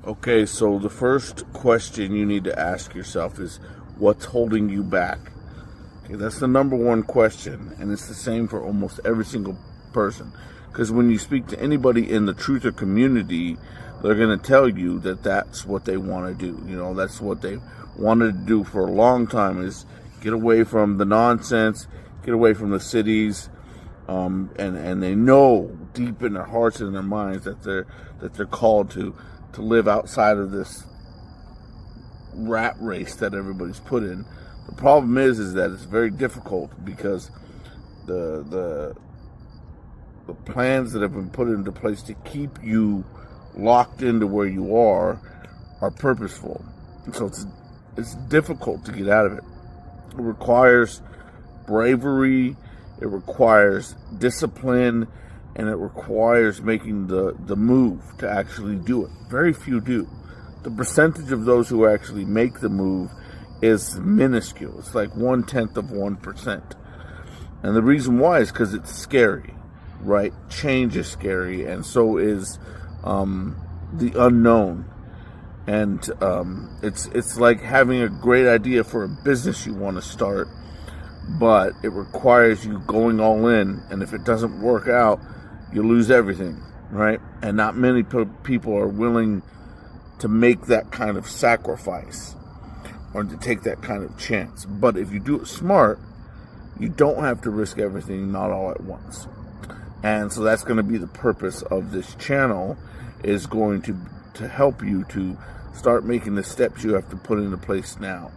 Okay, so the first question you need to ask yourself is what's holding you back? Okay, that's the number one question, and it's the same for almost every single person. Because when you speak to anybody in the truther community, they're going to tell you that that's what they want to do. You know, that's what they wanted to do for a long time, is get away from the nonsense, get away from the cities, and they know deep in their hearts and in their minds that they're called to live outside of this rat race that everybody's put in. The problem is that it's very difficult because the plans that have been put into place to keep you locked into where you are purposeful. And so it's difficult to get out of it. It requires bravery, it requires discipline, and it requires making the move to actually do it. Very few do. The percentage of those who actually make the move is minuscule. It's like 0.1%. And the reason why is because it's scary, right? Change is scary, and so is the unknown. And it's like having a great idea for a business you want to start, but it requires you going all in, and if it doesn't work out, you lose everything, right? And not many people are willing to make that kind of sacrifice or to take that kind of chance. But if you do it smart, you don't have to risk everything, not all at once. And so that's going to be the purpose of this channel, is going to help you to start making the steps you have to put into place now.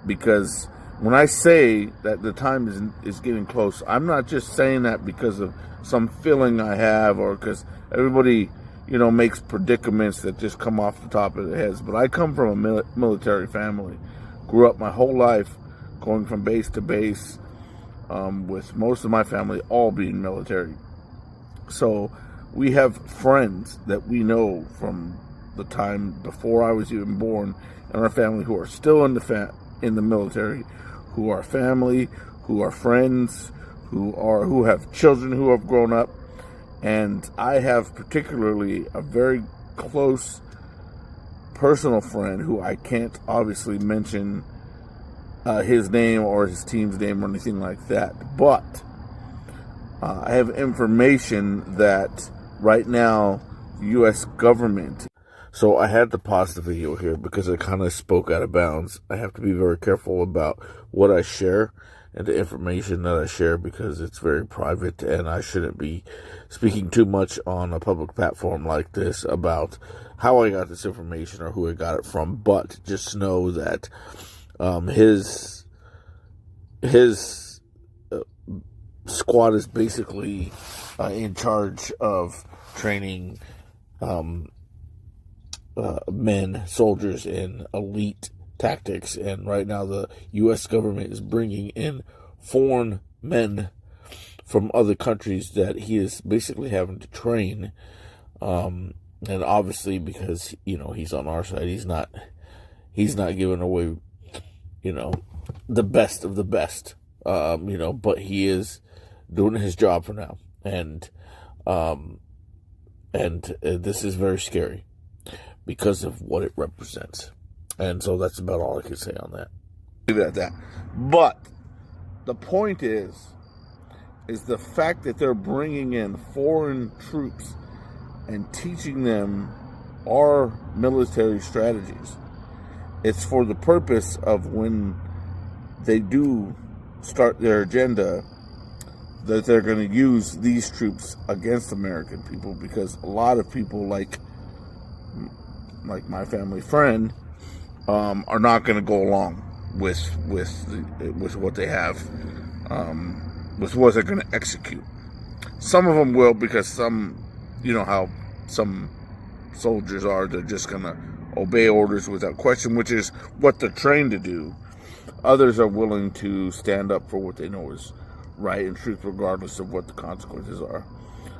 Because when I say that the time is getting close, I'm not just saying that because of some feeling I have, or because everybody, makes predicaments that just come off the top of their heads. But I come from a military family. Grew up my whole life going from base to base, with most of my family all being military. So we have friends that we know from the time before I was even born in our family who are still in the military, who are family, who are friends, who have children who have grown up. And I have particularly a very close personal friend who I can't obviously mention his name or his team's name or anything like that, but I have information that right now the U.S. government. So I had to pause the video here because I kind of spoke out of bounds. I have to be very careful about what I share and the information that I share, because it's very private, and I shouldn't be speaking too much on a public platform like this about how I got this information or who I got it from. But just know that his squad is basically in charge of training soldiers in elite tactics, and right now the U.S. government is bringing in foreign men from other countries that he is basically having to train, and obviously because he's on our side, he's not giving away the best of the best, but he is doing his job for now, and this is very scary because of what it represents. And so that's about all I can say on that. Leave it at that. But the point is the fact that they're bringing in foreign troops and teaching them our military strategies. It's for the purpose of when they do start their agenda, that they're going to use these troops against American people, because a lot of people like my family friend are not going to go along with what they have, with what they're going to execute. Some of them will, because some, how some soldiers are, they're just going to obey orders without question, which is what they're trained to do. Others are willing to stand up for what they know is right and truth, regardless of what the consequences are.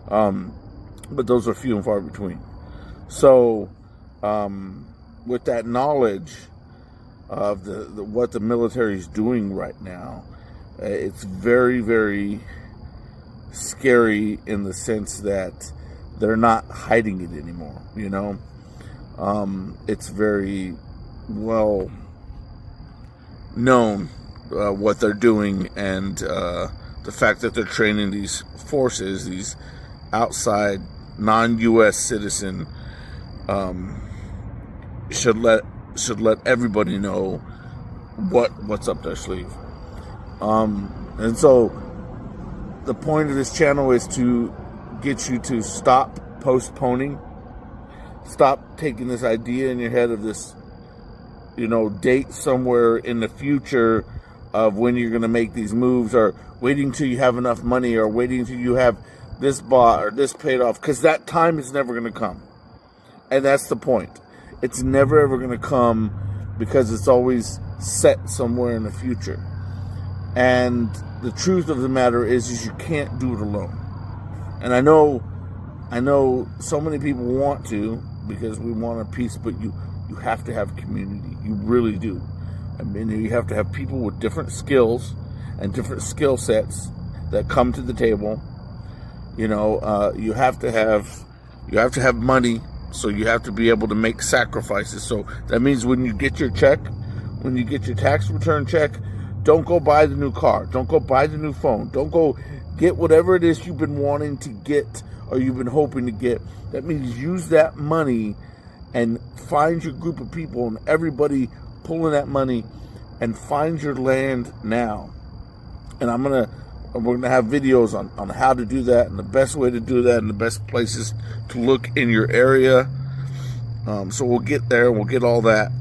But those are few and far between. So, with that knowledge of what the military is doing right now, it's very, very scary in the sense that they're not hiding it anymore. It's very well known what they're doing, and the fact that they're training these forces, these outside non-U.S. citizen, should let everybody know what's up their sleeve. And so the point of this channel is to get you to stop postponing, stop taking this idea in your head of this, date somewhere in the future of when you're going to make these moves, or waiting till you have enough money, or waiting till you have this bought or this paid off, because that time is never going to come. And that's the point. It's never ever going to come, because it's always set somewhere in the future. And the truth of the matter is you can't do it alone. And I know so many people want to, because we want a peace, but you have to have community. You really do. I mean, you have to have people with different skills and different skill sets that come to the table. You have to have money, so you have to be able to make sacrifices. So that means when you get your check, when you get your tax return check, don't go buy the new car. Don't go buy the new phone. Don't go get whatever it is you've been wanting to get, or you've been hoping to get. That means use that money and find your group of people, and everybody pulling that money, and find your land now. And we're gonna have videos on how to do that, and the best way to do that, and the best places to look in your area. So we'll get there, and we'll get all that.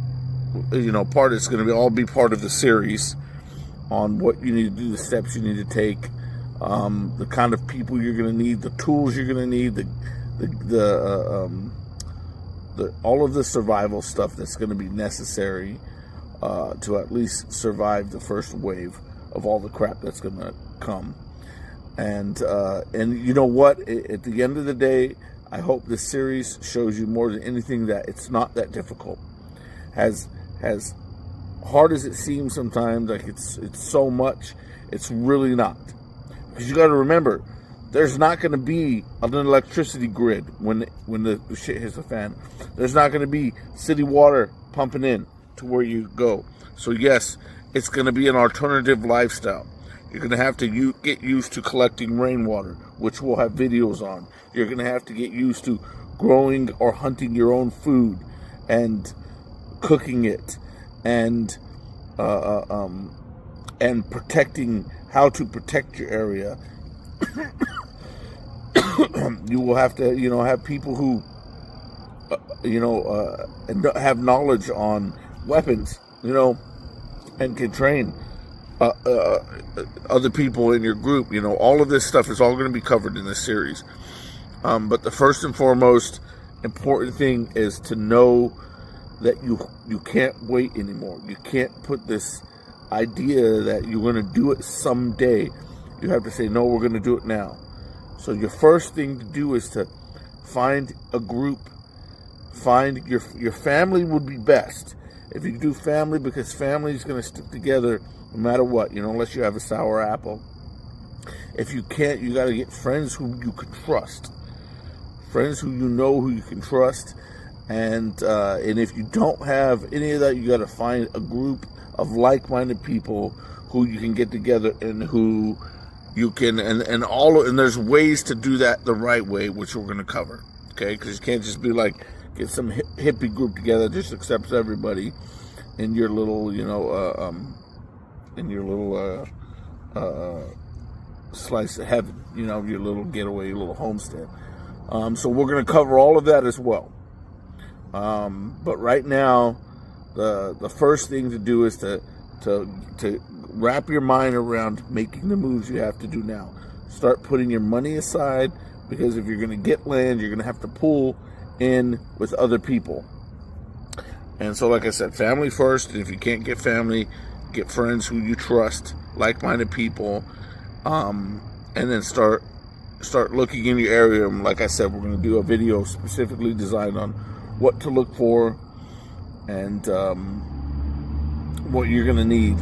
It's going to all be part of the series on what you need to do, the steps you need to take, the kind of people you're going to need, the tools you're going to need, all of the survival stuff that's going to be necessary to at least survive the first wave of all the crap that's going to come. And you know what? At the end of the day, I hope this series shows you more than anything that it's not that difficult. As hard as it seems sometimes, like it's so much, it's really not. Because you got to remember, there's not going to be an electricity grid when the shit hits the fan. There's not going to be city water pumping in to where you go. So yes, it's going to be an alternative lifestyle. You're going to have to get used to collecting rainwater, which we'll have videos on. You're going to have to get used to growing or hunting your own food and cooking it, and protecting, how to protect your area. You will have to, have people who, have knowledge on weapons, and can train other people in your group. All of this stuff is all going to be covered in this series. But the first and foremost important thing is to know that you can't wait anymore. You can't put this idea that you're going to do it someday. You have to say, no, we're going to do it now. So your first thing to do is to find a group. Find your family would be best. If you do family, because family is going to stick together no matter what, unless you have a sour apple. If you can't, you got to get friends who you can trust. Friends who who you can trust. And if you don't have any of that, you got to find a group of like-minded people who you can get together, and who you can, and there's ways to do that the right way, which we're going to cover. Okay, because you can't just be like, get some hippie group together, just accepts everybody in your little, slice of heaven, your little getaway, your little homestead. So we're going to cover all of that as well. But right now, the first thing to do is to wrap your mind around making the moves you have to do now. Start putting your money aside, because if you're going to get land, you're going to have to pull in with other people. And so, like I said, family first. And if you can't get family, get friends who you trust, like-minded people, and then start looking in your area. And like I said, we're going to do a video specifically designed on what to look for and what you're going to need.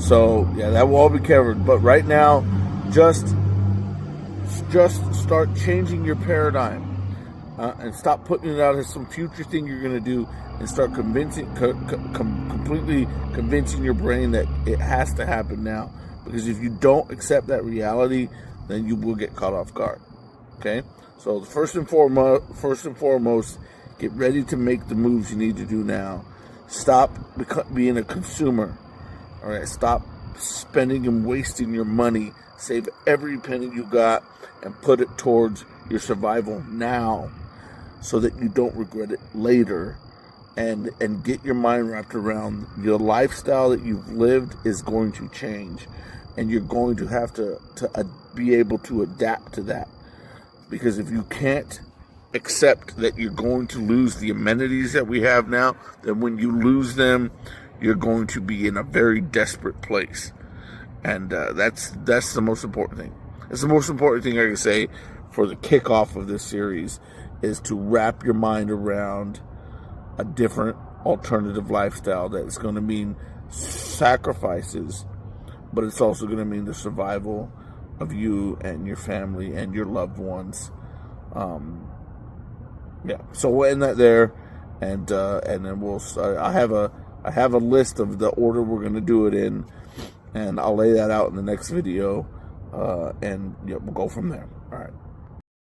So yeah, that will all be covered. But right now, just start changing your paradigm. and stop putting it out as some future thing you're going to do, and start completely convincing your brain that it has to happen now. Because if you don't accept that reality, then you will get caught off guard. Okay? So first and foremost, get ready to make the moves you need to do now. Stop being a consumer. All right? Stop spending and wasting your money. Save every penny you got and put it towards your survival now, so that you don't regret it later. And get your mind wrapped around your lifestyle that you've lived is going to change, and you're going to have to be able to adapt to that. Because if you can't accept that you're going to lose the amenities that we have now, then when you lose them, you're going to be in a very desperate place. And that's the most important thing. It's the most important thing I can say for the kickoff of this series, is to wrap your mind around a different alternative lifestyle that's going to mean sacrifices, but it's also going to mean the survival of you and your family and your loved ones. So we'll end that there, and then we'll. I have a list of the order we're going to do it in, and I'll lay that out in the next video, and we'll go from there. All right.